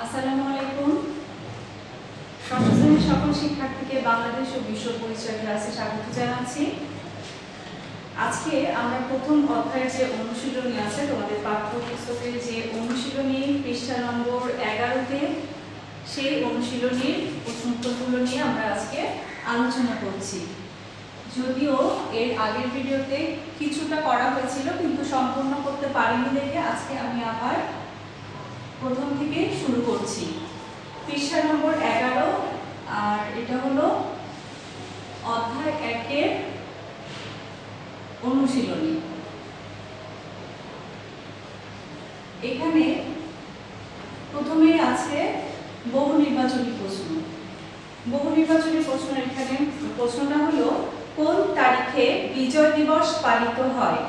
আসসালামু আলাইকুম। ষষ্ঠ শ্রেণীর সকল শিক্ষার্থীকে বাংলাদেশ ও বিশ্ব পরিচয় ক্লাসে স্বাগত জানাচ্ছি। আজকে আমরা প্রথম অধ্যায়ের যে অনুশীলনী আছে, তোমাদের পাঠ্যপুস্তকের যে অনুশীলনী পৃষ্ঠা নম্বর 11-তে, সেই অনুশীলনীর প্রশ্নোত্তরগুলো নিয়ে আমরা আজকে আলোচনা করছি। যদিও এর আগের ভিডিওতে কিছুটা করা হয়েছিল, কিন্তু সম্পূর্ণ করতে পারিনি দেখে আজকে আমি আবার প্রথম থেকে শুরু করছি। পৃষ্ঠা নম্বর 11, আর এটা হলো অধ্যায় 1-এর অনুশীলনী। এখানে প্রথমেই আছে বহু নির্বাচনী প্রশ্ন। বহু নির্বাচনী প্রশ্ন, এখানে প্রশ্নটা হলো কোন তারিখে বিজয় দিবস পালিত হয়?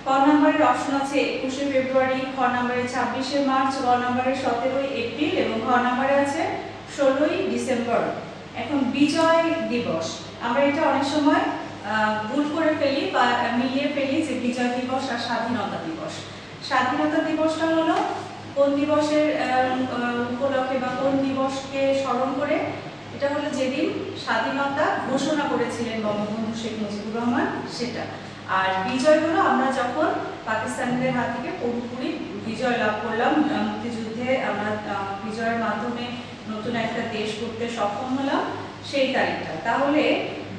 ক নম্বরের অপশন আছে 21শে ফেব্রুয়ারি, খ নম্বরে 26শে মার্চ, গ নম্বরে 17ই এপ্রিল এবং ঘ নম্বরে আছে 16ই ডিসেম্বর। এখন বিজয় দিবস, আমরা এটা অনেক সময় ভুল করে ফেলি বা মিলিয়ে ফেলি যে বিজয় দিবস আর স্বাধীনতা দিবস। স্বাধীনতা দিবসটা হলো কোন দিবসের উপলক্ষে বা কোন দিবসকে স্মরণ করে? এটা হলো যেদিন স্বাধীনতা ঘোষণা করেছিলেন বঙ্গবন্ধু শেখ মুজিবুর রহমান, সেটা। আর বিজয় হলো আমরা যখন পাকিস্তানিদের হাত থেকে পুরোপুরি বিজয় লাভ করলাম, মুক্তিযুদ্ধে আমরা বিজয়ের মাধ্যমে নতুন একটা দেশ করতে সক্ষম হলাম, সেই তারিখটা। তাহলে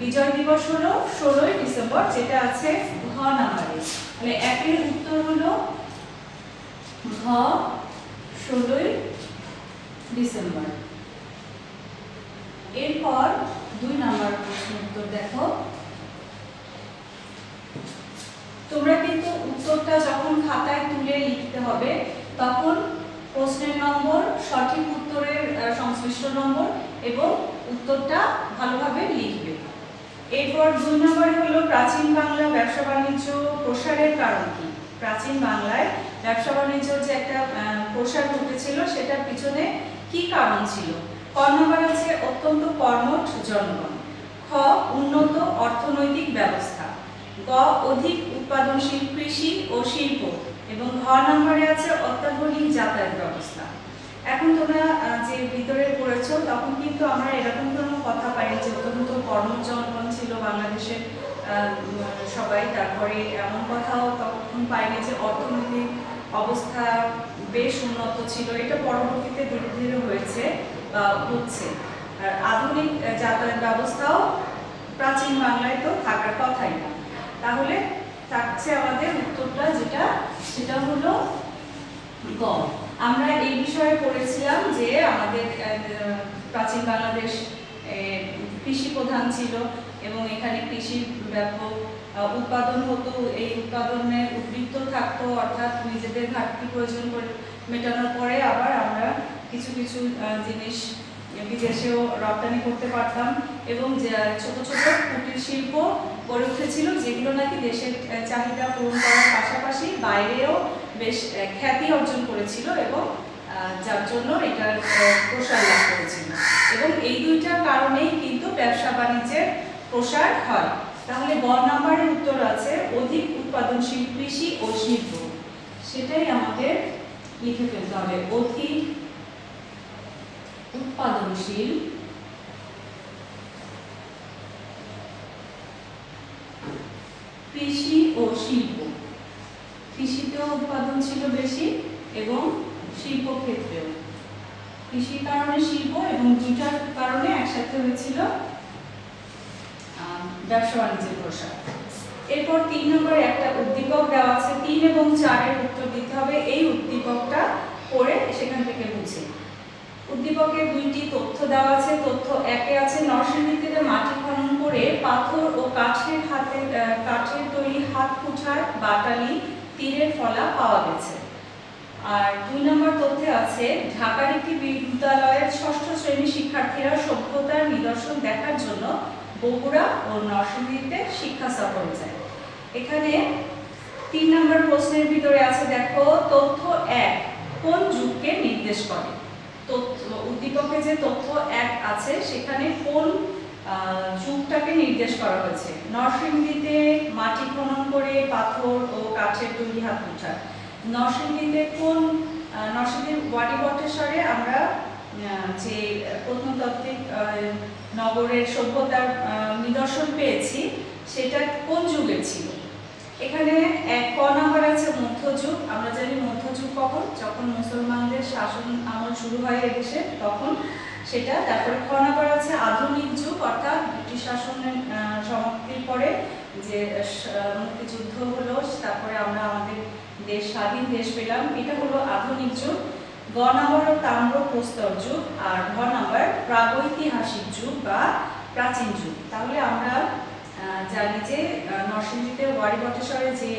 বিজয় দিবস হলো 16ই ডিসেম্বর, যেটা আছে ঘ নাম্বারে। মানে একের উত্তর হলো ঘ, 16ই ডিসেম্বর। এরপর 2 নাম্বার প্রশ্ন উত্তর দেখো। তোমরা কিন্তু উত্তরটা যখন খাতায় তুলে লিখতে হবে, তখন প্রশ্নের নম্বর, সঠিক উত্তরের সংশ্লিষ্ট নম্বর এবং উত্তরটা ভালোভাবে লিখবে। এরপর 2 নম্বরে হলো প্রাচীন বাংলা ব্যবসা বাণিজ্য প্রসারের কারণ কি? প্রাচীন বাংলায় ব্যবসা বাণিজ্যর যে একটা প্রসার ঘটেছিল, সেটার পিছনে কি কারণ ছিল? ক নম্বর আছে অত্যন্ত কর্মঠ জনগণ, খ উন্নত অর্থনৈতিক ব্যবস্থা, গ অধিক উৎপাদনশীল কৃষি ও শিল্প এবং ঘ নম্বরে আছে অত্যাধুনিক যাতায়াত ব্যবস্থা। এখন তোমরা যে ভিতরে পড়েছো, তখন কিন্তু আমরা এরকম কোনো কথা পাইনি যে অত্যন্ত কর্মঠ জনগণ ছিল বাংলাদেশের সবাই। তারপরে এমন কথাও তখন পাইনি যে অর্থনৈতিক অবস্থা বেশ উন্নত ছিল। এটা পরবর্তীতে ধীরে ধীরে হয়েছে বা হচ্ছে। আর আধুনিক যাতায়াত ব্যবস্থাও প্রাচীন বাংলায় তো থাকার কথাই না। তাহলে থাকছে আমাদের উত্তরটা যেটা, সেটা হলো গ। আমরা এই বিষয়ে পড়েছিলাম যে আমাদের প্রাচীন বাংলাদেশ কৃষি প্রধান ছিল এবং এখানে কৃষির ব্যাপক উৎপাদন হতো। এই উৎপাদনে উদ্বৃত্ত থাকতো, অর্থাৎ নিজেদের ঘাটতি প্রয়োজন মেটানোর পরে আবার আমরা কিছু কিছু জিনিস বিদেশেও রপ্তানি করতে পারতাম এবং ছোট ছোট কুটির শিল্প গড়ে উঠেছিল, যেগুলো নাকি দেশের চাহিদা পূরণ করার পাশাপাশি বাইরেও বেশ খ্যাতি অর্জন করেছিল এবং যার জন্য এটার প্রসার লাভ করেছিল। এবং এই দুইটার কারণেই কিন্তু ব্যবসা বাণিজ্যের প্রসার হয়। তাহলে গ নাম্বারের উত্তর আছে অধিক উৎপাদনশীল কৃষি ও শিল্প, সেটাই আমাদের লিখে ফেলতে হবে। অধিক উৎপাদনশীল কৃষি ও শিল্প। কৃষিতেও উৎপাদন ছিল বেশি এবং শিল্প ক্ষেত্রেও। কৃষির কারণে শিল্প এবং দুইটার কারণে একসাথে হয়েছিল ব্যবসা বাণিজ্যের প্রসার। এরপর 3 নম্বরে একটা উদ্দীপক দেওয়া আছে, 3 এবং 4-এর উত্তর দিতে হবে। এই উদ্দীপকটা পড়ে সেখান থেকে বুঝে। উদ্দীপকে 2টি তথ্য দেওয়া আছে। তথ্য 1-এ আছে নরসিংদীতে মাটি খনন করে পাথর ও কাঠের তৈরি হাত কুঠার, বাটালি, তীরের ফলা পাওয়া গেছে। আর 2 নম্বর তথ্যে আছে ঢাকার একটি বিদ্যালয়ের 6ষ্ঠ শ্রেণীর শিক্ষার্থীরা সভ্যতার নিদর্শন দেখার জন্য বগুড়া ও নরসিংদীতে শিক্ষা সফরে যায়। এখানে 3 নম্বর প্রশ্নের ভিতরে আছে, দেখো তথ্য 1 কোন যুগকে নির্দেশ করে? উদ্দীপকে যে তথ্য 1 আছে সেখানে কোন যুগটাকে নির্দেশ করা হয়েছে? নরসিংদীতে মাটি খনন করে পাথর ও কাঠের তৈরি হাত কুঠার। নরসিংদীতে কোন নরসিংদীর ওয়াডি বটেশ্বরে আমরা যে প্রত্নতাত্ত্বিক নগরের সভ্যতার নিদর্শন পেয়েছি সেটা কোন যুগের ছিল। এখানে ক নাম্বার আছে মধ্যযুগ। আমরা জানি মধ্যযুগ কখন, যখন মুসলমানদের শাসন আমল শুরু হয় এদেশে তখন সেটা। তারপরে খ নাম্বার আছে আধুনিক যুগ, অর্থাৎ ব্রিটিশ শাসনের সমাপ্তির পরে যে মুক্তিযুদ্ধ হলো, তারপরে আমরা আমাদের দেশ স্বাধীন দেশ পেলাম, এটা হলো আধুনিক যুগ। গ নাম্বার তাম্র প্রস্তর যুগ, আর ঘ নাম্বার প্রাগৈতিহাসিক যুগ বা প্রাচীন যুগ। তাহলে আমরা জানি যে নরসিংদীতে ওয়াডি বটেশ্বরে যে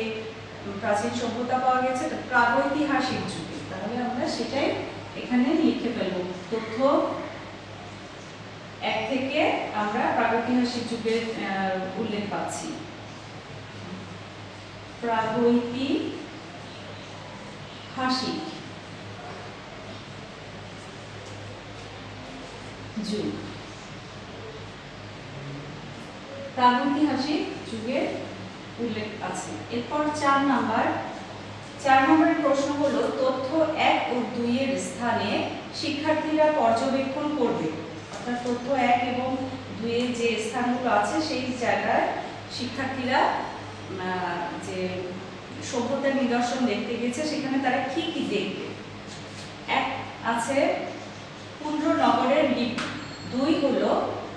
প্রাচীন সভ্যতা পাওয়া গেছে এটা প্রাগৈতিহাসিক যুগে। তাহলে আমরা সেটাই এখানে লিখে ফেলব। তথ্য 1 থেকে আমরা প্রাগৈতিহাসিক যুগের উল্লেখ পাচ্ছি। প্রাগৈতিহাসিক যুগ, প্রাগৈতিহাসিক যুগের উল্লেখ আছে। এরপর 4 নম্বরের প্রশ্ন হলো তথ্য 1 ও 2 এর স্থানে শিক্ষার্থীরা পর্যবেক্ষণ করবে। অর্থাৎ তথ্য 1 এবং 2 এর যে স্থানগুলো আছে সেই জায়গায় শিক্ষার্থীরা যে সভ্যতার নিদর্শন দেখতে গেছে সেখানে তারা কি কি দেখবে। 1 আছে পুন্ড্র নগরের লিপি, 2 হলো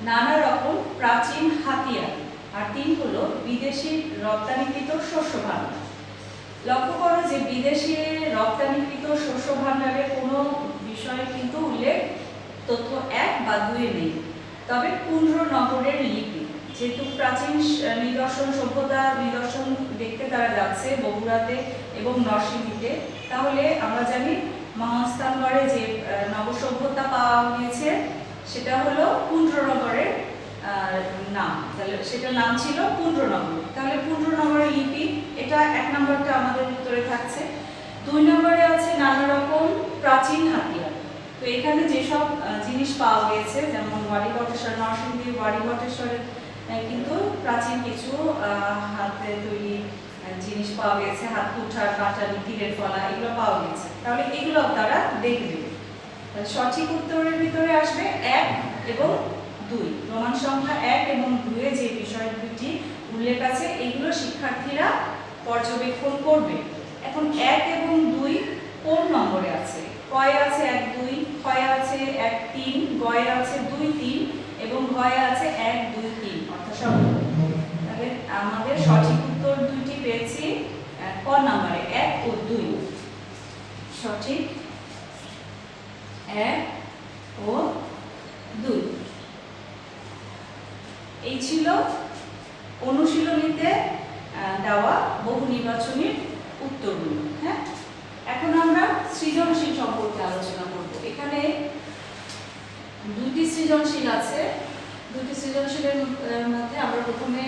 নানা রকম প্রাচীন হাতিয়ার, আর 3 হলো বিদেশি রপ্তানিকৃত শস্য ভাণ্ডার। লক্ষ্য করো যে বিদেশি রপ্তানিকৃত শস্য ভাণ্ডারের কোনো বিষয়ে কিন্তু উল্লেখ তথ্য 1 বা 2 এ নেই। তবে পুন্ড্র নগরের লিপি, যেহেতু প্রাচীন নিদর্শন সভ্যতা নিদর্শন দেখতে তারা যাচ্ছে বগুড়াতে এবং নরসিংদীতে, তাহলে আমরা জানি মহাস্থানগড়ে যে নবসভ্যতা পাওয়া গিয়েছে সেটা হলো পুন্ড্রনগরের নাম। তাহলে সেটার নাম ছিল পুন্ড্রনগর। তাহলে পুন্ড্রনগরের লিপি, এটা 1 নম্বরটা আমাদের উত্তরে থাকছে। 2 নম্বরে আছে নানা রকম প্রাচীন হাতিয়ার। তো এখানে যেসব জিনিস পাওয়া গেছে, যেমন ওয়াডি বটেশ্বর, নরসিংদীর ওয়াডি বটেশ্বরে কিন্তু প্রাচীন কিছু হাতে তৈরি জিনিস পাওয়া গেছে, হাত কুঠার, কাটারি, তীরের ফলা, এগুলো পাওয়া গেছে। তাহলে এগুলো তারা দেখবে। সঠিক উত্তরের ভিতরে আসবে 1 এবং 2। প্রমাণ সংখ্যা 1 এবং 2 এ যে বিষয় দুটি উল্লেখ আছে এগুলো শিক্ষার্থীরা পর্যবেক্ষণ করবে। এখন 1 এবং 2 কোন নম্বরে আছে? কয়ে আছে 1 2, ক্ষয়ে আছে 1 3, গয়ে আছে 2 3 এবং ঘয়ে আছে 1 2 3, অর্থাৎ সব। তাহলে আমাদের সঠিক উত্তর দুইটি পেয়েছি ক নম্বরে 1 ও 2। সঠিক 1 ও 2। এই ছিল অনুশীলনীতে দেওয়া বহু নির্বাচনীর উত্তরগুলো। হ্যাঁ, এখন আমরা সৃজনশীল সম্পর্কে আলোচনা করব। এখানে 2টি সৃজনশীল আছে। 2টি সৃজনশীলের মধ্যে আমরা প্রথমে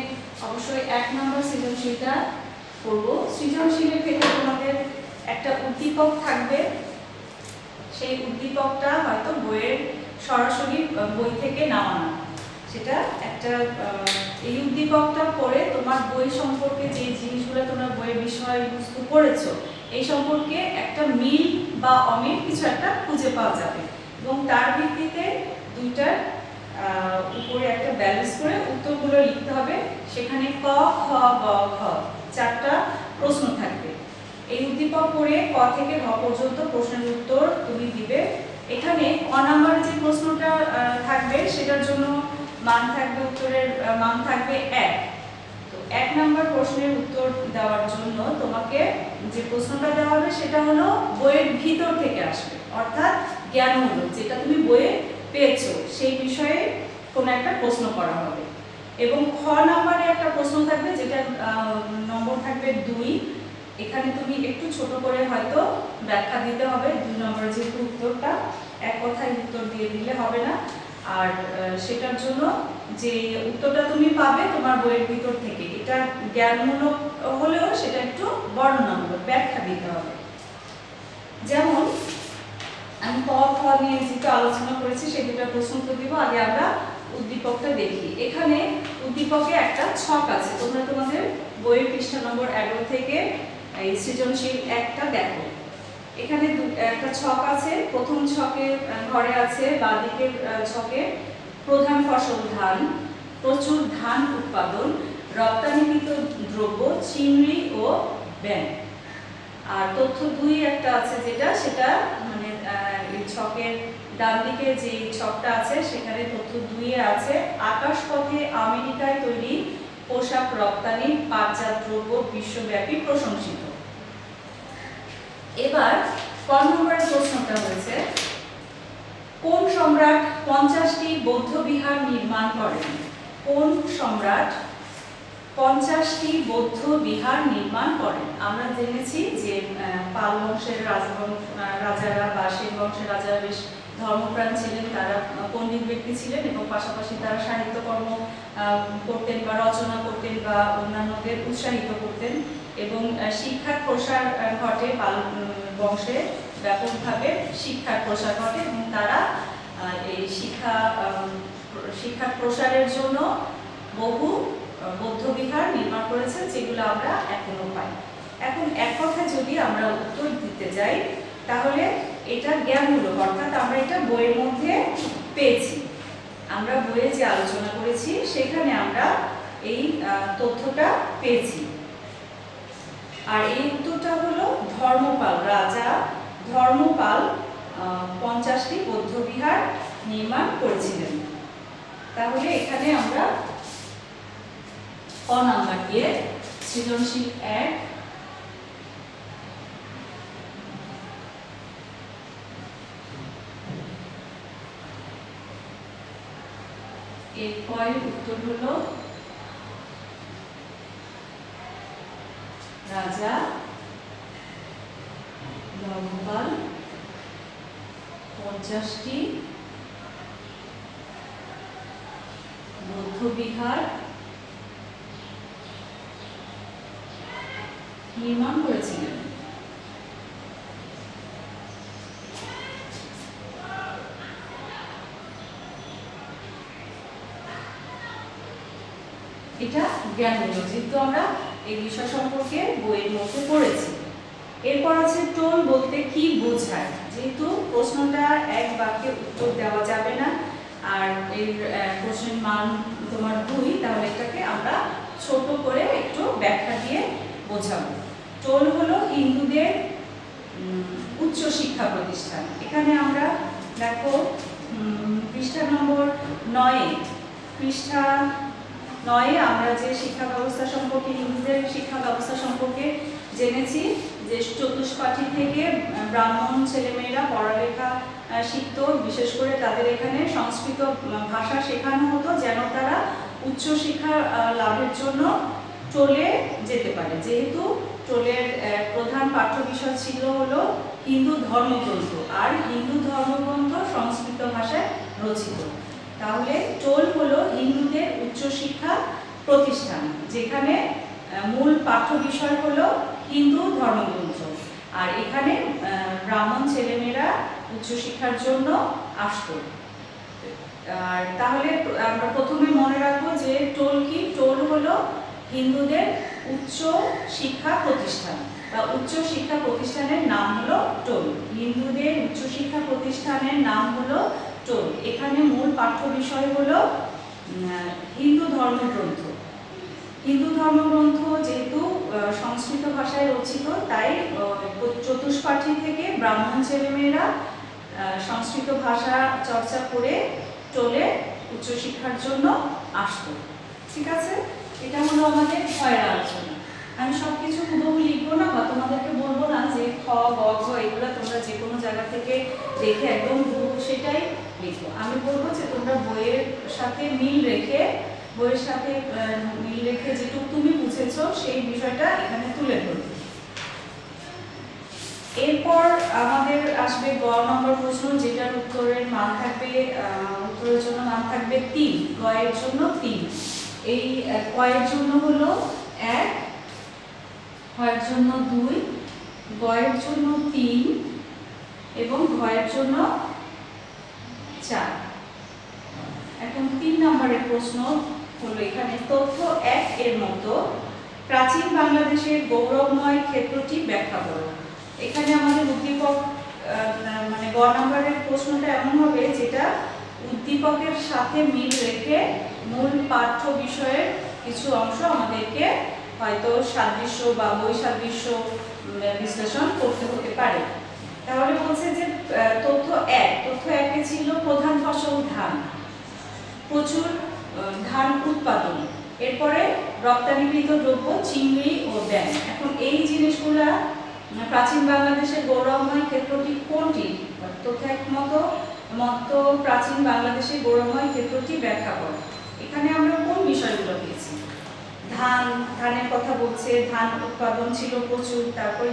অবশ্যই 1 নম্বর সৃজনশীলটা করব। সৃজনশীলের ক্ষেত্রে তোমাদের একটা উদ্দীপক থাকবে। সেই উদ্দীপকটা হয়তো বইয়ের সরাসরি বই থেকে নামানো। সেটা একটা এই উদ্দীপকটা পড়ে তোমার বই সম্পর্কে যে জিনিসগুলো তোমরা বইয়ের বিষয়বস্তু পড়েছো এই সম্পর্কে একটা মিল বা অমিল কিছু একটা খুঁজে পাওয়া যাবে এবং তার ভিত্তিতে দুইটার উপরে একটা ব্যালেন্স করে উত্তরগুলো লিখতে হবে। সেখানে ক খ গ ঘ 4টা প্রশ্ন থাকবে। এই উদ্দীপক পড়ে ক থেকে ঘ পর্যন্ত প্রশ্নের উত্তর তুমি দিবে। এখানে ক নাম্বারে যে প্রশ্নটা থাকবে সেটার জন্য মান থাকবে, উত্তরের মান থাকবে 1। তো 1 নাম্বার প্রশ্নের উত্তর দেওয়ার জন্য তোমাকে যে প্রশ্নটা দেওয়া হবে সেটা হলো বইয়ের ভিতর থেকে আসবে, অর্থাৎ জ্ঞানমূলক, যেটা তুমি বইয়ে পেয়েছো সেই বিষয়ে কোনো একটা প্রশ্ন করা হবে। এবং খ নাম্বারে একটা প্রশ্ন থাকবে যেটা নম্বর থাকবে 2। এখানে তুমি একটু ছোট করে হয়তো ব্যাখ্যা দিতে হবে। 2 নম্বরের যেহেতু উত্তরটা এক কথায় উত্তর দিয়ে দিলে হবে না, আর সেটার জন্য যে উত্তরটা তুমি পাবে তোমার বইয়ের ভিতর থেকে, এটা জ্ঞানমূলক হলেও সেটা একটু বর্ণনামূলক, ব্যাখ্যা দিতে হবে। যেমন আমি ক খ নিয়ে যেটা আলোচনা করেছি সেই দুটো প্রশ্ন উত্তর দিব। আগে আমরা উদ্দীপকটা দেখি। এখানে উদ্দীপকে একটা ছক আছে, তোমরা তোমাদের বইয়ের পৃষ্ঠা নম্বর 11 থেকে এই সৃজনশীল 1টা দেখো। এখানে একটা ছক আছে। প্রথম ছকের ঘরে আছে বাঁদিকের ছকে প্রধান ফসল ধান, প্রচুর ধান উৎপাদন, রপ্তানিকৃত দ্রব্য চিংড়ি ও ব্যাং। আর তথ্য 2 একটা আছে সেটা মানে এই ছকের ডান দিকে যে ছকটা আছে সেখানে তথ্য 2 এ আছে আকাশপথে আমেরিকায় তৈরি পোশাক রপ্তানি পাটজাত দ্রব্য বিশ্বব্যাপী প্রশংসিত। এবার ক নম্বরের প্রশ্নটা হয়েছে কোন সম্রাট 50টি বৌদ্ধ বিহার নির্মাণ করেন? কোন সম্রাট 50টি বৌদ্ধ বিহার নির্মাণ করেন? আমরা জেনেছি যে পাল বংশের রাজারা বা সেন বংশের রাজারা বেশ ধর্মপ্রাণ ছিলেন, তারা পণ্ডিত ব্যক্তি ছিলেন এবং পাশাপাশি তারা সাহিত্যকর্ম করতেন বা রচনা করতেন বা অন্যান্যদের উৎসাহিত করতেন এবং শিক্ষার প্রসার ঘটে। পাল বংশে ব্যাপকভাবে শিক্ষার প্রসার ঘটে এবং তারা এই শিক্ষার প্রসারের জন্য বহু বৌদ্ধ বিহার নির্মাণ করেছেন, যেগুলো আমরা এখনো পাই। এখন এক কথায় যদি আমরা উত্তর দিতে যাই তাহলে এটা জ্ঞানমূলক, অর্থাৎ আমরা এটা বইয়ের মধ্যে পেয়েছি। আমরা বইয়ে যে আলোচনা করেছি সেখানে আমরা এই তথ্যটা পেয়েছি। আর এই উত্তরটা হলো ধর্মপাল, রাজা ধর্মপাল 50টি বৌদ্ধ বিহার নির্মাণ করেছিলেন। তাহলে এখানে আমরা ক নাম্বার দিয়ে সৃজনশীল 1 এর কয়ের উত্তর হলো রাজা ধর্মপাল 50টি বৌদ্ধ বিহার নির্মাণ করেছিলেন। এটা জ্ঞানমূলক, যেহেতু আমরা এই বিষয় সম্পর্কে বইয়ের মধ্যে পড়েছি। এরপর আছে টোল বলতে কি বোঝায়? যেহেতু প্রশ্নটা এক বাক্যে উত্তর দেওয়া যাবে না আর এর প্রশ্নের মান তোমার 2, তাহলে এটাকে আমরা ছোট করে একটু ব্যাখ্যা দিয়ে বোঝাবো। টোল হলো হিন্দুদের উচ্চ শিক্ষা প্রতিষ্ঠান। এখানে আমরা দেখো পৃষ্ঠা নম্বর 9 পৃষ্ঠা 9 আমরা যে শিক্ষা ব্যবস্থা সম্পর্কে, হিন্দুদের শিক্ষা ব্যবস্থা সম্পর্কে জেনেছি যে চতুষ্পাঠী থেকে ব্রাহ্মণ ছেলেমেয়েরা পড়ালেখা শিখত। বিশেষ করে তাদের এখানে সংস্কৃত ভাষা শেখানো হতো যেন তারা উচ্চশিক্ষা লাভের জন্য চলে যেতে পারে। যেহেতু টোলের প্রধান পাঠ্য বিষয় ছিল হলো হিন্দু ধর্মগ্রন্থ, আর হিন্দু ধর্মগ্রন্থ সংস্কৃত ভাষায় রচিত। তাহলে টোল হলো হিন্দুদের উচ্চশিক্ষা প্রতিষ্ঠান, যেখানে মূল পাঠ্য বিষয় হলো হিন্দু ধর্মগ্রন্থ, আর এখানে ব্রাহ্মণ ছেলেমেয়েরা উচ্চশিক্ষার জন্য আসতো। আর তাহলে আমরা প্রথমে মনে রাখবো যে টোল কি? টোল হলো হিন্দুদের উচ্চ শিক্ষা প্রতিষ্ঠান বা উচ্চ শিক্ষা প্রতিষ্ঠানের নাম হলো টোল। হিন্দুদের উচ্চ শিক্ষা প্রতিষ্ঠানের নাম হলো টোল। এখানে মূল পাঠ্য বিষয় হলো হিন্দু ধর্মগ্রন্থ। হিন্দু ধর্মগ্রন্থ যেহেতু সংস্কৃত ভাষায় রচিত, তাই চতুষ্পাঠী থেকে ব্রাহ্মণ ছেলেমেয়েরা সংস্কৃত ভাষা চর্চা করে টোলে উচ্চশিক্ষার জন্য আসতো। ঠিক আছে, এটা হলো আমাদের ক্ষয়ের আলোচনা। আমি সবকিছু হুবহু লিখবো না বা তোমাদেরকে বলবো না যে খ গ ঘ এগুলো তোমরা যে কোনো জায়গা থেকে দেখে একদম হুবহু সেটাই লিখো। আমি বলবো যে তোমরা বইয়ের সাথে মিল রেখে যেটুকু তুমি বুঝেছো সেই বিষয়টা এখানে তুলে ধরবে। এরপর আমাদের আসবে গ নম্বর প্রশ্ন, যেটার উত্তরের মান থাকবে, উত্তরের জন্য মান থাকবে 3, গ এর জন্য 3। এই ক এর জন্য হলো 1, খ এর জন্য 2, গ এর জন্য 3 এবং ঘ এর জন্য 4। এখন 3 নম্বরের প্রশ্ন হলো এখানে তথ্য 1 এর মতো প্রাচীন বাংলাদেশের গৌরবময় ক্ষেত্রটি ব্যাখ্যা করো। এখানে আমাদের উদ্দীপক মানে গ নাম্বারের প্রশ্নটা এমন হবে যেটা উদ্দীপকের সাথে মিল রেখে মূল পাঠ্য বিষয়ের কিছু অংশ আমাদেরকে হয়তো সাদৃশ্য বা বৈসাদৃশ্য বিশ্লেষণ করতে হতে পারে। তাহলে বলছে যে তথ্য একে ছিল প্রধান ফসল ধান, প্রচুর ধান উৎপাদন, এরপরে রপ্তানিকৃত দ্রব্য চিংড়ি ও ব্যাং। এখন এই জিনিসগুলা প্রাচীন বাংলাদেশের গৌরবময় ক্ষেত্রটি কোনটি? তথ্য এক মত প্রাচীন বাংলাদেশের গৌরবময় ক্ষেত্রটি ব্যাখ্যা করে। এখানে আমরা কোন বিষয়গুলো পেয়েছি? ধানের কথা বলছে, ধান উৎপাদন ছিল প্রচুর, তারপরে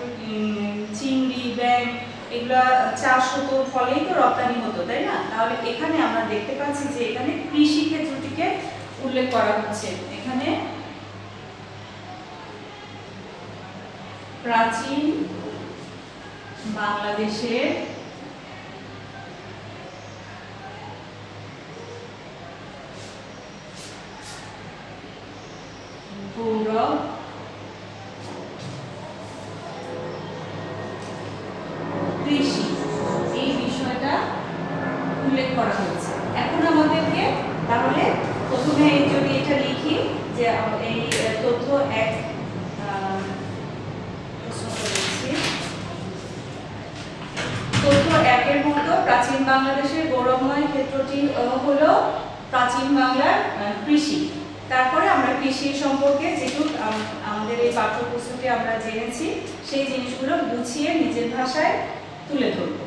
চিংড়ি ব্যাং এগুলা চাষ হতো, ফলেই তো রপ্তানি হতো, তাই না? তাহলে এখানে আমরা দেখতে পাচ্ছি যে এখানে কৃষি ক্ষেত্রটিকে উল্লেখ করা হচ্ছে। এখানে প্রাচীন বাংলাদেশের গৌরব কৃষি, এই বিষয়টা উল্লেখ করা হয়েছে। এখন আমাদেরকে তাহলে প্রথমে যদি এটা লিখি যে এই তথ্য এক তথ্য একের মতো প্রাচীন বাংলাদেশের গৌরবময় ক্ষেত্রটি হলো প্রাচীন বাংলার কৃষি। তারপরে আমরা কৃষি সম্পর্কে যেটুকু আমাদের এই পাঠ্যপুস্তকে আমরা জেনেছি সেই জিনিসগুলো গুছিয়ে নিজের ভাষায় তুলে ধরব।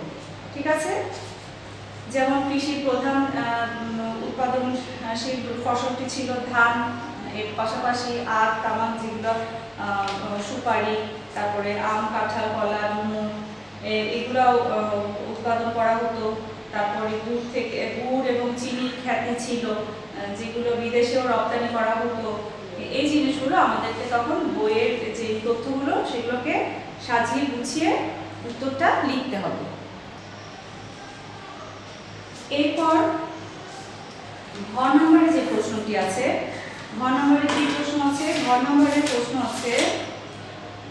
ঠিক আছে? যেমন কৃষির প্রধান উৎপাদনশীল ফসলটি ছিল ধান, এর পাশাপাশি আখ, তামাক, যেগুলো সুপারি, তারপরে আম, কাঁঠাল, কলা, নুন এগুলো উৎপাদন করা হতো। তারপরে গুড় এবং চিনির খ্যাতি ছিল, যেগুলো বিদেশেও রপ্তানি করা হতো। এই জিনিসগুলো আমাদেরকে তখন বইয়ের যে তথ্যগুলো সেগুলোকে সাজিয়ে গুছিয়ে উত্তরটা লিখতে হবে। এরপর ঘ নম্বরে যে প্রশ্নটি আছে, ঘ নম্বরে কি প্রশ্ন আছে? ঘ নম্বরের প্রশ্ন আছে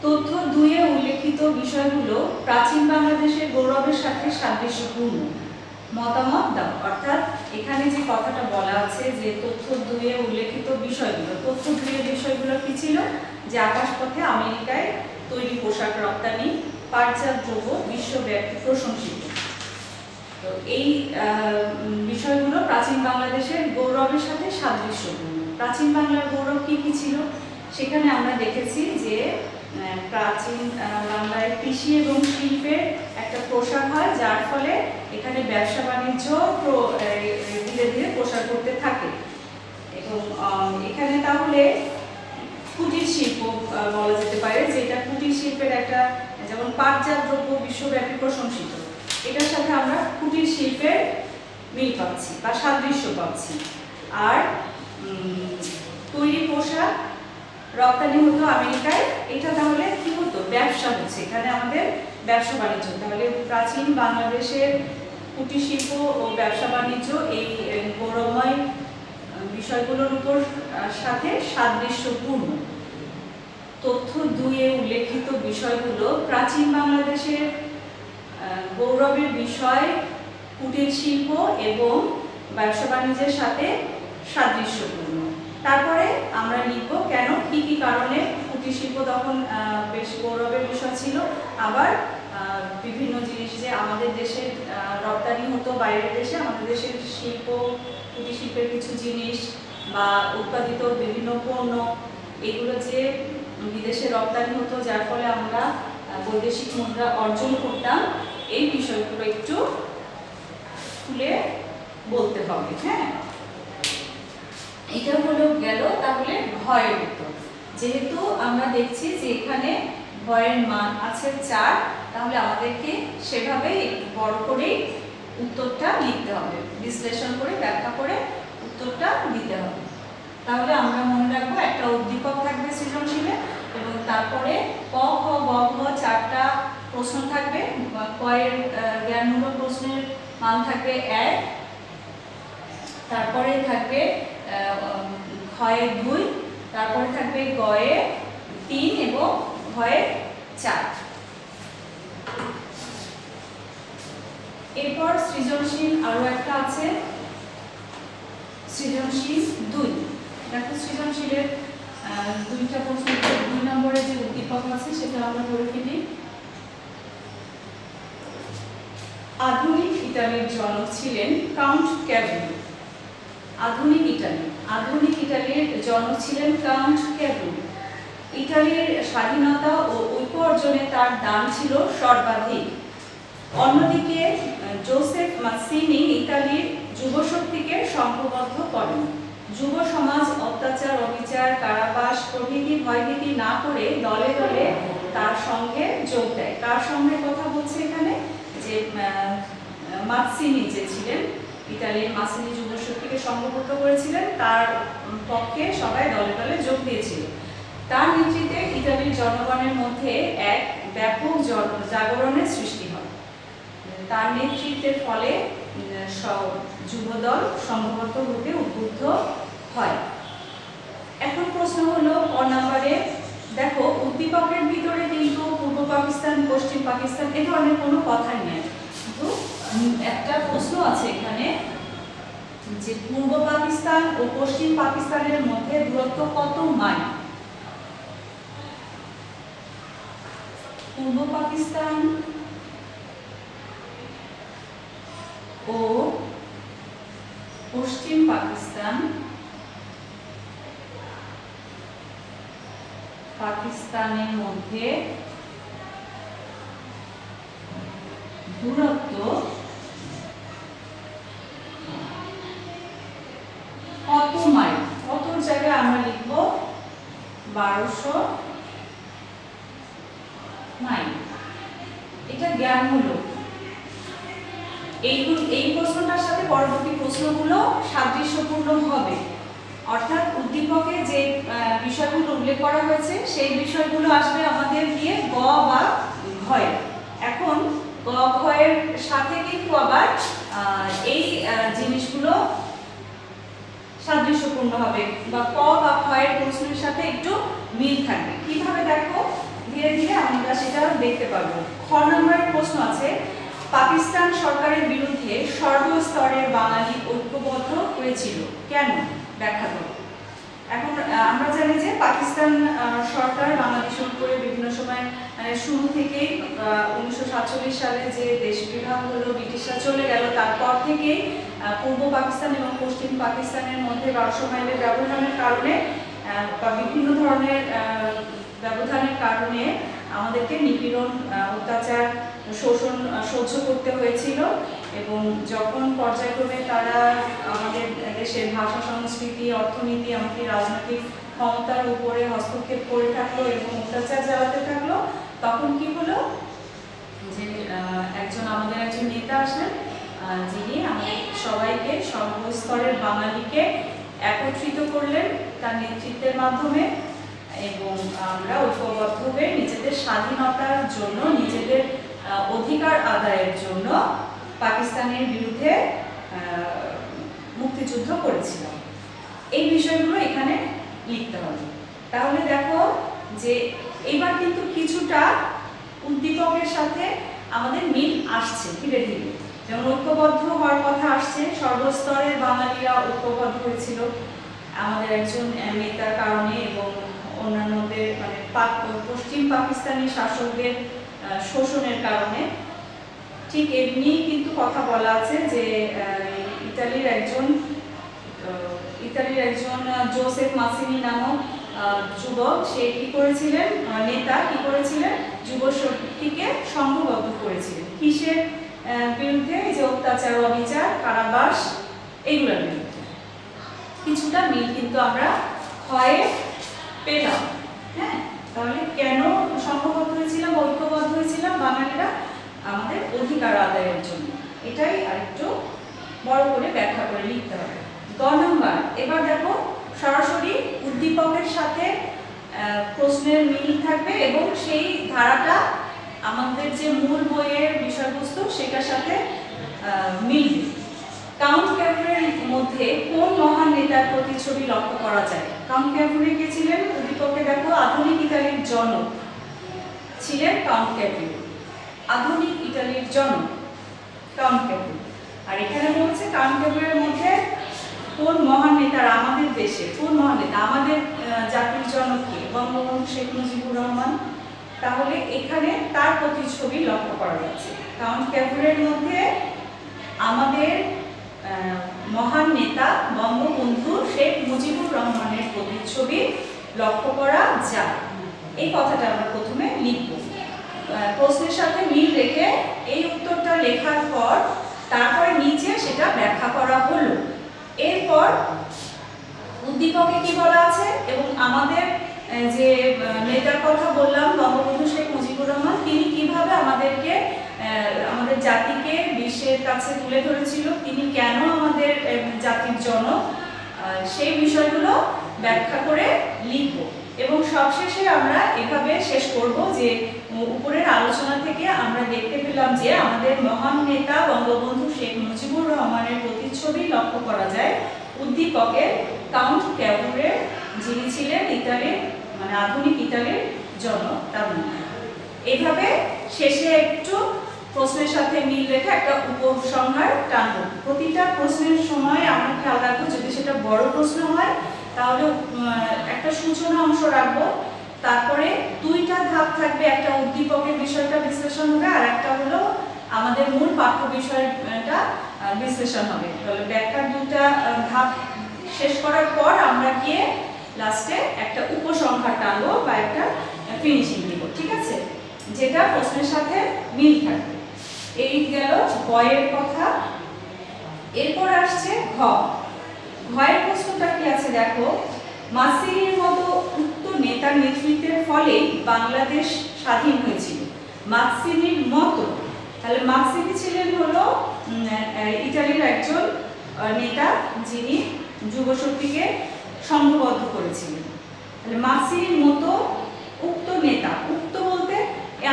তথ্য 2 এ উল্লেখিত বিষয়গুলো প্রাচীন বাংলাদেশের গৌরবের সাথে সাদৃশ্যপূর্ণ, মতামত দাও। অর্থাৎ এখানে যে কথাটা বলা আছে যে তথ্য 2 এ উল্লেখিত বিষয়গুলো, তথ্য 2 এর বিষয়গুলো কি ছিল? যে আকাশপথে আমেরিকায় তৈরি পোশাক রপ্তানি, পাটজাত দ্রব্য বিশ্বব্যাপী প্রশংসিত। তো এই বিষয়গুলো প্রাচীন বাংলাদেশের গৌরবের সাথে সাদৃশ্যপূর্ণ। প্রাচীন বাংলার গৌরব কি কি ছিল? সেখানে আমরা দেখেছি যে প্রাচীন বাংলায় কৃষি এবং শিল্পের একটা প্রসার হয়, যার ফলে এখানে ব্যবসা বাণিজ্য ধীরে ধীরে প্রসার করতে থাকে। এবং এখানে তাহলে কুটির শিল্প বলা যেতে পারে, যে এটা কুটির শিল্পের একটা, যেমন পাটজাত দ্রব্য বিশ্বব্যাপী প্রশংসিত, এটার সাথে আমরা কুটির শিল্পের মিল পাচ্ছি বা সাদৃশ্য পাচ্ছি। আর তৈরি পোশাক রপ্তানি হতো আমেরিকায়, এটা তাহলে কি হতো? ব্যবসা হচ্ছে, এখানে আমাদের ব্যবসা বাণিজ্য। তাহলে প্রাচীন বাংলাদেশের কুটির শিল্প ও ব্যবসা বাণিজ্য এই গৌরবময় বিষয়গুলোর উপর সাথে সাদৃশ্যপূর্ণ। তথ্য 2 এ উল্লেখিত বিষয়গুলো প্রাচীন বাংলাদেশের গৌরবের বিষয় কুটির শিল্প এবং ব্যবসা বাণিজ্যের সাথে সাদৃশ্যপূর্ণ। তারপরে আমরা লিখব কেন, কি কি কারণে কুটির শিল্প তখন বেশ গৌরবের বিষয় ছিল। আবার বিভিন্ন জিনিস যে আমাদের দেশে রপ্তানি হতো বাইরের দেশে, আমাদের দেশের শিল্প কুটির শিল্পের কিছু জিনিস বা উৎপাদিত বিভিন্ন পণ্য, এগুলো যে বিদেশে রপ্তানি হতো, যার ফলে আমরা বৈদেশিক মুদ্রা অর্জন করতাম। এই বিষয়গুলো একটু খুলে বলতে হবে। হ্যাঁ, এটা হলো গেল তাহলে ভয়ের উত্তর। যেহেতু আমরা দেখছি যে এখানে ভয়ের মান আছে 4, তাহলে আমাদেরকে সেভাবে একটু বড় করেই উত্তরটা লিখতে হবে, বিশ্লেষণ করে ব্যাখ্যা করে উত্তরটা দিতে হবে। তাহলে আমরা মনে রাখবো একটা উদ্দীপক থাকবে সৃজনশীলে, এবং তারপরে ক, খ, গ, ঘ 4টা প্রশ্ন থাকবে। ক এর জ্ঞানমূলক প্রশ্নের মান থাকবে 1, তারপরে থাকবে ক্ষয়ে 2, তারপরে থাকবে গয়ে 3 এবং ঘয়ে 4। এরপর সৃজনশীল আরো একটা আছে, সৃজনশীল 2। দেখো সৃজনশীলের দুইটা প্রশ্ন, 2 নম্বরে যে উদ্দীপক আছে সেটা আমরা করে ফেলি। আধুনিক ইতালির জনক ছিলেন কাউন্ট ক্যাভিলি। আধুনিক ইটালির জনক ছিলেন কাউন্ট ক্যাভিলি। ইটালির স্বাধীনতা ও ঐক্য অর্জনে তার দান ছিল সর্বাধিক। অন্যদিকে জোসেফ মাসিনি ইতালির যুবশক্তিকে সংঘবদ্ধ করেন। যুব সমাজ অত্যাচার, অবিচার, কারাবাস প্রভৃতি ভয়ভীতি না করে দলে দলে তার সঙ্গে যোগ দেয়। কার সঙ্গে কথা বলছে এখানে? যে মাসিনি যে ছিলেন, ইতালির মাসিনি যুবশক্তিকে সংঘবদ্ধ করেছিলেন, তার পক্ষে সবাই দলে দলে যোগ দিয়েছিল। তার নেতৃত্বে ইতালির জনগণের মধ্যে এক ব্যাপক জাগরণের সৃষ্টি হয়। তার নেতৃত্বের ফলে যুবদল সংঘবদ্ধ হতে উদ্বুদ্ধ হয়। এখন প্রশ্ন হলো ক নম্বরে, দেখো উদ্দীপকের ভিতরে কিন্তু পূর্ব পাকিস্তান, পশ্চিম পাকিস্তান এ ধরনের কোনো কথাই নেই, কিন্তু একটা প্রশ্ন আছে এখানে যে পূর্ব পাকিস্তান ও পশ্চিম পাকিস্তানের মধ্যে দূরত্ব কত মাইল? পূর্ব পাকিস্তান ও পশ্চিম পাকিস্তানের মধ্যে দূরত্ব কত মাইল? কত জায়গায় আমরা লিখব 1200 মাইল। এটা জ্ঞানমূলক। এই প্রশ্নটার সাথে পরবর্তী প্রশ্নগুলো সাদৃশ্যপূর্ণ হবে, অর্থাৎ উদ্দীপকে যে বিষয়গুলো উল্লেখ করা হয়েছে সেই বিষয়গুলো আসবে আমাদের দিয়ে গ বা ঘয়ে। এখন গ ঘয়ের সাথে কিন্তু আবার এই জিনিসগুলো সাদৃশ্যপূর্ণ হবে বা ক বা ক্ষয়ের প্রশ্নের সাথে একটু মিল থাকবে। কিভাবে দেখো ধীরে ধীরে আমরা সেটা দেখতে পারবো। খ নম্বরের প্রশ্ন আছে, পাকিস্তান সরকারের বিরুদ্ধে সর্বস্তরের বাঙালি ঐক্যবদ্ধ হয়েছিল কেন? ব্যাখ্যা করো। এখন আমরা জানি যে পাকিস্তান সরকার বাংলাদেশের উপরে বিভিন্ন সময় শুরু থেকেই 1947 সালে যে দেশ বিভাগ হলো, ব্রিটিশরা চলে গেল, তারপর থেকেই পূর্ব পাকিস্তান এবং পশ্চিম পাকিস্তানের মধ্যে 1200 মাইলের ব্যবধানের কারণে বা বিভিন্ন ধরনের ব্যবধানের কারণে আমাদেরকে নিপীড়ন, অত্যাচার, শোষণ সহ্য করতে হয়েছিল। এবং যখন পর্যায়ক্রমে তারা আমাদের দেশের ভাষা, সংস্কৃতি, অর্থনীতি, এমনকি রাজনৈতিক ক্ষমতার উপরে হস্তক্ষেপ করে থাকলো এবং অত্যাচার চালাতে থাকলো, তখন কি হলো যে আমাদের একজন নেতা আসলেন, যিনি আমাদের সবাইকে, সর্বস্তরের বাঙালিকে একত্রিত করলেন তার নেতৃত্বের মাধ্যমে, এবং আমরা ঐক্যবদ্ধ হয়ে নিজেদের স্বাধীনতার জন্য, নিজেদের অধিকার আদায়ের জন্য পাকিস্তানের বিরুদ্ধে মুক্তিযুদ্ধ করেছিলাম। এই বিষয়গুলো এখানে লিখতে হবে। তাহলে দেখো যে এবার কিন্তু কিছুটা উদ্দীপকের সাথে আমাদের মিল আসছে ধীরে ধীরে। যেমন ঐক্যবদ্ধ হওয়ার কথা আসছে, সর্বস্তরের বাঙালিরা ঐক্যবদ্ধ হয়েছিল আমাদের একজন নেতার কারণে এবং অন্যান্যদের মানে পশ্চিম পাকিস্তানি শাসকদের শোষণের কারণে। ঠিক এমনি কিন্তু কথা বলা আছে যে ইতালির একজন জোসেফ মাসিনি নামক যুবক, সে কি করেছিলেন, নেতা কি করেছিলেন, যুবশক্তিকে সংঘবদ্ধ করেছিলেন কিসের বিরুদ্ধে? এই যে অত্যাচার, অবিচার, কারাবাস, এইগুলোর বিরুদ্ধে। কিছুটা মিল কিন্তু আমরা ক্ষয়ে পেলাম। হ্যাঁ, তাহলে কেন সংঘবদ্ধ হয়েছিলাম, ঐক্যবদ্ধ হয়েছিলাম বাঙালিরা? আমাদের অধিকার আদায়ের জন্য। এটাই আরেকটু বড় করে ব্যাখ্যা করে লিখতে হবে। গ নম্বর, এবার দেখো সরাসরি উদ্দীপকের সাথে প্রশ্নের মিল থাকবে এবং সেই ধারাটা আমাদের যে মূল বইয়ের বিষয়বস্তু সেটার সাথে মিলবে। কাউন্ট ক্যাভিলির মধ্যে কোন মহান নেতার প্রতিচ্ছবি লক্ষ্য করা যায়? কাউন্ট ক্যাভিলি কে ছিলেন? উদ্দীপকে দেখো আধুনিক ইতালির জনক ছিলেন কাউন্ট ক্যাভিলি। আধুনিক ইতালির জনক। কাউন্টেবল। আর এখানে বলছে কাউন্টেবলের মধ্যে কোন মহান নেতার, আমাদের দেশে কোন মহান নেতা, আমাদের জাতির জনক কে? বঙ্গবন্ধু শেখ মুজিবুর রহমান। তাহলে এখানে তার প্রতিচ্ছবি লক্ষ্য করা যাচ্ছে। কাউন্টেবলের মধ্যে আমাদের মহান নেতা বঙ্গবন্ধু শেখ মুজিবুর রহমানের প্রতিচ্ছবি লক্ষ্য করা যায়। এই কথাটা আমরা প্রথমে লিখব, প্রশ্নের সাথে মিল রেখে এই উত্তরটা লেখার পর তারপরে নিচে সেটা ব্যাখ্যা করা হলো। এরপর উদ্দীপকে কি বলা আছে এবং আমাদের যে নেতার কথা বললাম বঙ্গবন্ধু শেখ মুজিবুর রহমান, তিনি কিভাবে আমাদেরকে আমাদের জাতিকে বিশ্বের কাছে তুলে ধরেছিল, তিনি কেন আমাদের জাতির জনক, সেই বিষয়গুলো ব্যাখ্যা করে লিখব। এবং সবশেষে আমরা এভাবে শেষ করব যে উপরের আলোচনা থেকে আমরা দেখতে পেলাম যে আমাদের মহান নেতা বঙ্গবন্ধু শেখ মুজিবুর রহমানের প্রতিচ্ছবি লক্ষ্য করা যায় উদ্দীপকের কাউন্ট ক্যাভুরের, যিনি ছিলেন ইতালির মানে আধুনিক ইতালির জনক। তার এইভাবে শেষে একটু প্রশ্নের সাথে মিল রেখে একটা উপসংহার টানব। প্রতিটা প্রশ্নের সময় আমরা খেয়াল রাখবো, যদি সেটা বড় প্রশ্ন হয় তাহলে একটা সূচনা অংশ রাখবো, তারপরে দুইটা ধাপ থাকবে, একটা উদ্দীপকের বিষয়টা বিশ্লেষণ হবে আর একটা হলো আমাদের মূল পাঠ্য বিষয়টা বিশ্লেষণ হবে। তাহলে ব্যাখ্যার দুটা ধাপ শেষ করার পর আমরা গিয়ে লাস্টে একটা উপসংহার টানবো বা একটা ফিনিশিং দিব, ঠিক আছে, যেটা প্রশ্নের সাথে মিল থাকবে। এই গেল বয়ের কথা। এরপর আসছে ঘ। ঘয়ের প্রশ্নটা কি আছে দেখো, মাসিনির মতো উত্তর নেতার নেতৃত্বের ফলে বাংলাদেশ স্বাধীন হয়েছিল। মাসিনির মতো, তাহলে মাসিনি ছিলেন হলো ইতালির একজন নেতা যিনি যুবশক্তিকে সংঘবদ্ধ করেছিলেন। তাহলে মাসিনির মতো উক্ত নেতা, উক্ত বলতে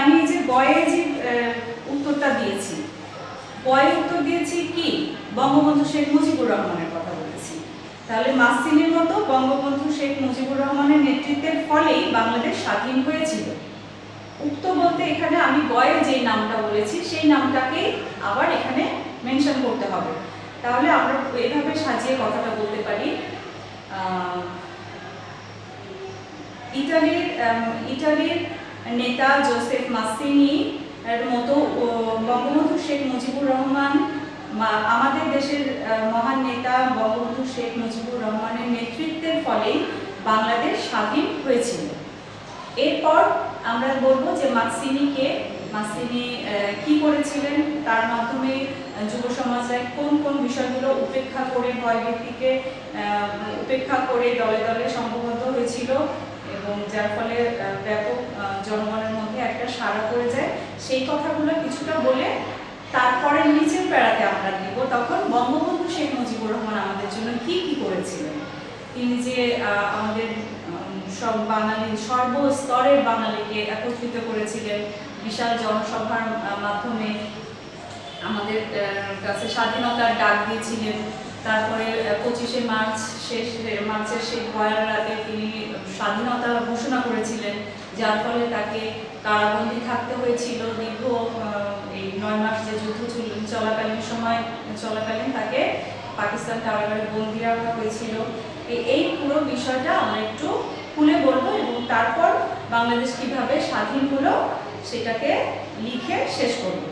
আমি যে বয়ে যে উত্তরটা দিয়েছি, বয়ে উত্তর দিয়েছি কি বঙ্গবন্ধু শেখ মুজিবুর রহমানের কথা বলেছি। তাহলে মাসিনির মতো বঙ্গবন্ধু শেখ মুজিবুর রহমানের নেতৃত্বের ফলেই বাংলাদেশ স্বাধীন হয়েছিল। উক্ত বলতে এখানে আমি বয়ে যে নামটা বলেছি সেই নামটাকে আবার এখানে মেনশন করতে হবে। তাহলে আমরা এভাবে সাজিয়ে কথাটা বলতে পারি, ইটালির নেতা জোসেফ মাসিনি এর মতো বঙ্গবন্ধু শেখ মুজিবুর রহমান, আমাদের দেশের মহান নেতা বঙ্গবন্ধু শেখ মুজিবুর রহমানের নেতৃত্বের ফলেই বাংলাদেশ স্বাধীন হয়েছিল। এরপর আমরা বলবো যে মাসিনি কি করেছিলেন, তার মাধ্যমে যুব সমাজে কোন কোন বিষয়গুলো উপেক্ষা করে, ভয়ভীতিকে উপেক্ষা করে দলে দলে সংঘবদ্ধ হয়েছিল এবং যার ফলে ব্যাপক জনগণের মধ্যে একটা সাড়া পড়ে যায়, সেই কথাগুলো কিছুটা বলে তারপরে নিচের প্যারাতে আমরা দিব তখন বঙ্গবন্ধু শেখ মুজিবুর রহমান আমাদের জন্য কি কি করেছিলেন। তিনি যে আমাদের সব বাঙালি, সর্বস্তরের বাঙালিকে একত্রিত করেছিলেন, বিশাল জনসভার মাধ্যমে আমাদের কাছে স্বাধীনতার ডাক দিয়েছিলেন। তারপরে 25শে মার্চের সেই ভয়াল রাতে তিনি স্বাধীনতা ঘোষণা করেছিলেন, যার ফলে তাকে কারাবন্দী থাকতে হয়েছিল দীর্ঘ এই 9 মাস যে যুদ্ধ চলাকালীন তাকে পাকিস্তান কারাগারে বন্দী রাখা হয়েছিল। এই পুরো বিষয়টা আমরা একটু খুলে বলবো এবং তারপর বাংলাদেশ কিভাবে স্বাধীন হলো সেটাকে লিখে শেষ করব।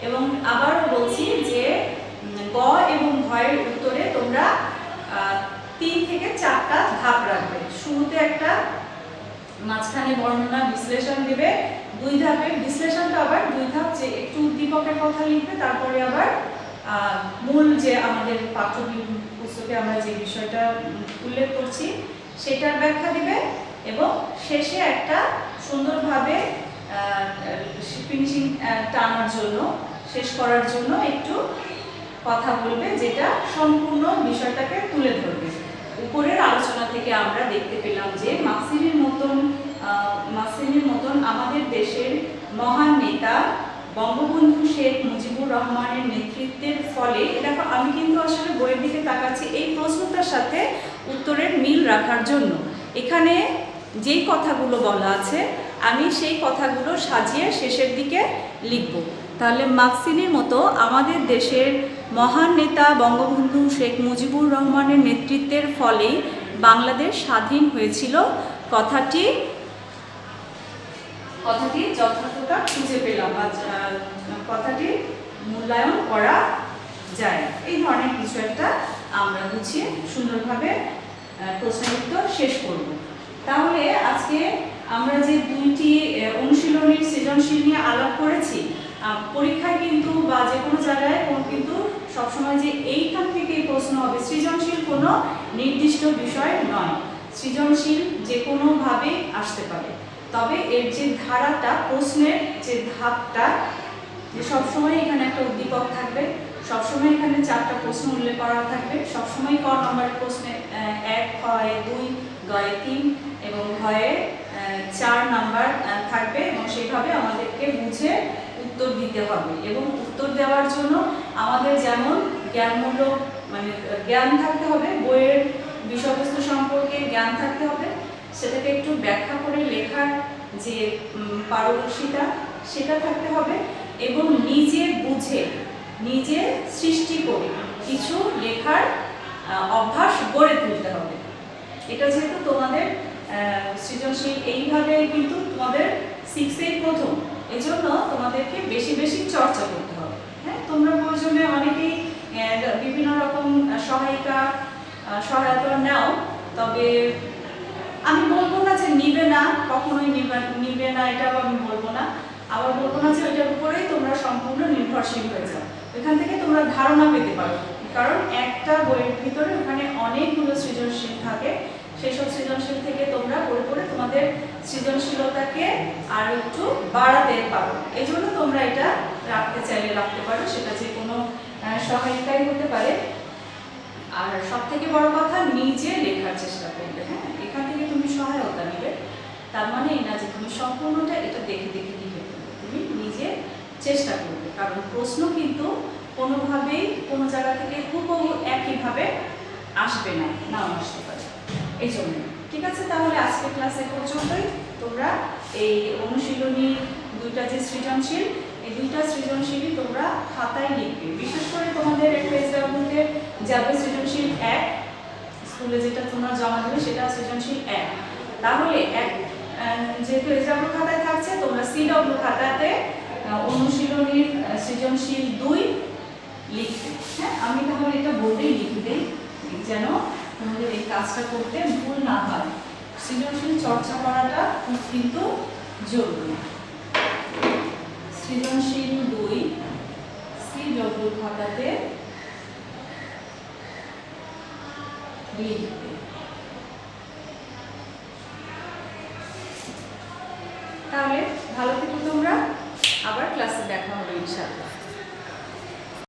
এবং আবার বলছি যে গ এবং ঘয়ের উত্তরে তোমরা 3 থেকে 4টা ধাপ রাখবে। শুরুতে একটা, মাঝখানে বর্ণনা বিশ্লেষণ দেবে, 2 ধাপের বিশ্লেষণটা আবার 2 ধাপ, যে একটু উদ্দীপকের কথা লিখবে, তারপরে আবার মূল যে আমাদের পাঠ্য পুস্তকে আমরা যে বিষয়টা উল্লেখ করছি সেটার ব্যাখ্যা দিবে এবং শেষে একটা সুন্দরভাবে ফিনিশিং টানার জন্য, শেষ করার জন্য একটু কথা বলবে, যেটা সম্পূর্ণ বিষয়টাকে তুলে ধরবে। উপরের আলোচনা থেকে আমরা দেখতে পেলাম যে মাসিনির মতন আমাদের দেশের মহান নেতা বঙ্গবন্ধু শেখ মুজিবুর রহমানের নেতৃত্বের ফলে, দেখো আমি কিন্তু আসলে বইয়ের দিকে তাকাচ্ছি এই প্রশ্নটার সাথে উত্তরের মিল রাখার জন্য। এখানে যেই কথাগুলো বলা আছে আমি সেই কথাগুলো সাজিয়ে শেষের দিকে লিখব। তাহলে মাক্সিনির মতো আমাদের দেশের মহান নেতা বঙ্গবন্ধু শেখ মুজিবুর রহমানের নেতৃত্বের ফলেই বাংলাদেশ স্বাধীন হয়েছিল, কথাটি যথার্থতা খুঁজে পেলাম বা কথাটি মূল্যায়ন করা যায়। এই ধরনের কিছু একটা আমরা গুছিয়ে সুন্দরভাবে প্রশ্নের উত্তর শেষ করব। তাহলে আজকে আমরা যে দুইটি অনুশীলনীর সৃজনশীল নিয়ে আলাপ করেছি, পরীক্ষায় কিন্তু বা যে কোনো জায়গায় কিন্তু সবসময় যে এইখান থেকেই প্রশ্ন হবে, সৃজনশীল কোনো নির্দিষ্ট বিষয় নয়, সৃজনশীল যে কোনোভাবে আসতে পারে। তবে এর যে ধারাটা, প্রশ্নের যে ধাপটা, যে সবসময় এখানে একটা উদ্দীপক থাকবে, সবসময় এখানে 4টা প্রশ্ন উল্লেখ করা থাকবে, সবসময় ক নম্বরের প্রশ্নে 1, হয় 2, গয়ে 3 এবং ঘয়ে 4 নাম্বার থাকবে এবং সেইভাবে আমাদেরকে বুঝে উত্তর দিতে হবে। এবং উত্তর দেওয়ার জন্য আমাদের যেমন জ্ঞানমূলক মানে জ্ঞান থাকতে হবে, বইয়ের বিষয়বস্তু সম্পর্কে জ্ঞান থাকতে হবে, সেটাকে একটু ব্যাখ্যা করে লেখার যে পারদর্শিতা সেটা থাকতে হবে এবং নিজে বুঝে নিজে সৃষ্টি করে কিছু লেখার অভ্যাস গড়ে তুলতে হবে। এটা যেহেতু তোমাদের সৃজনশীল এইভাবে কিন্তু তোমাদের 6 প্রথম, এজন্য তোমাদেরকে বেশি বেশি চর্চা করতে হবে। হ্যাঁ, তোমরা প্রয়োজনে অনেকেই বিভিন্ন রকম সহায়তা নাও, তবে আমি বলবো না যে নিবে না, কখনোই নিবে না, এটাও আমি বলবো না। আবার বলবো না যে ওইটার উপরেই তোমরা সম্পূর্ণ নির্ভরশীল হয়ে যাও। এখান থেকে তোমরা ধারণা পেতে পারো, কারণ একটা বইয়ের ভিতরে ওখানে অনেকগুলো সৃজনশীল থাকে, সেসব সৃজনশীল থেকে তোমরা পড়ে পড়ে তোমাদের সৃজনশীলতাকে আর একটু বাড়াতে পারো। এই জন্য তোমরা এটা রাখতে চাইলে রাখতে পারো, সেটা যে কোনো সহায়িকাই হতে পারে। আর সব থেকে বড় কথা, নিজে লেখার চেষ্টা করবে। হ্যাঁ, এখান থেকে তুমি সহায়তা নেবে, তার মানে এই না যে তুমি সম্পূর্ণটা এটা দেখে দেখে লিখে ফেলবে, তুমি নিজে চেষ্টা করবে। কারণ প্রশ্ন কিন্তু কোনোভাবেই কোনো জায়গা থেকে হুবহু একইভাবে আসবে না, নাও আসতে পারে। এই জন্য ঠিক আছে, তাহলে আজকে ক্লাসে পর্যন্তই। তোমরা এই অনুশীলনী 2টা যে সৃজনশীল, এই 2টা সৃজনশীলই তোমরা খাতায় লিখবে। বিশেষ করে তোমাদের একটা এক্সামে যাবে সৃজনশীল 1, স্কুলে যেটা তোমরা জমা দেবে সেটা সৃজনশীল 1। তাহলে যেহেতু এক্সাম খাতায় থাকছে, তোমরা CW খাতাতে অনুশীলনীর সৃজনশীল 2 লিখবে। হ্যাঁ, আমি তাহলে এটা বোর্ডেই লিখে দিই যেন তোমাদের এই কাজটা করতে ভুল না হয়। সৃজনশীল চর্চা করাটা কিন্তু জরুরি। সৃজনশীল 2 CW খাতাতে লিখবে। তাহলে ভালো থেকো তোমরা, আবার ক্লাসে দেখা হবে ইনশাআল্লাহ।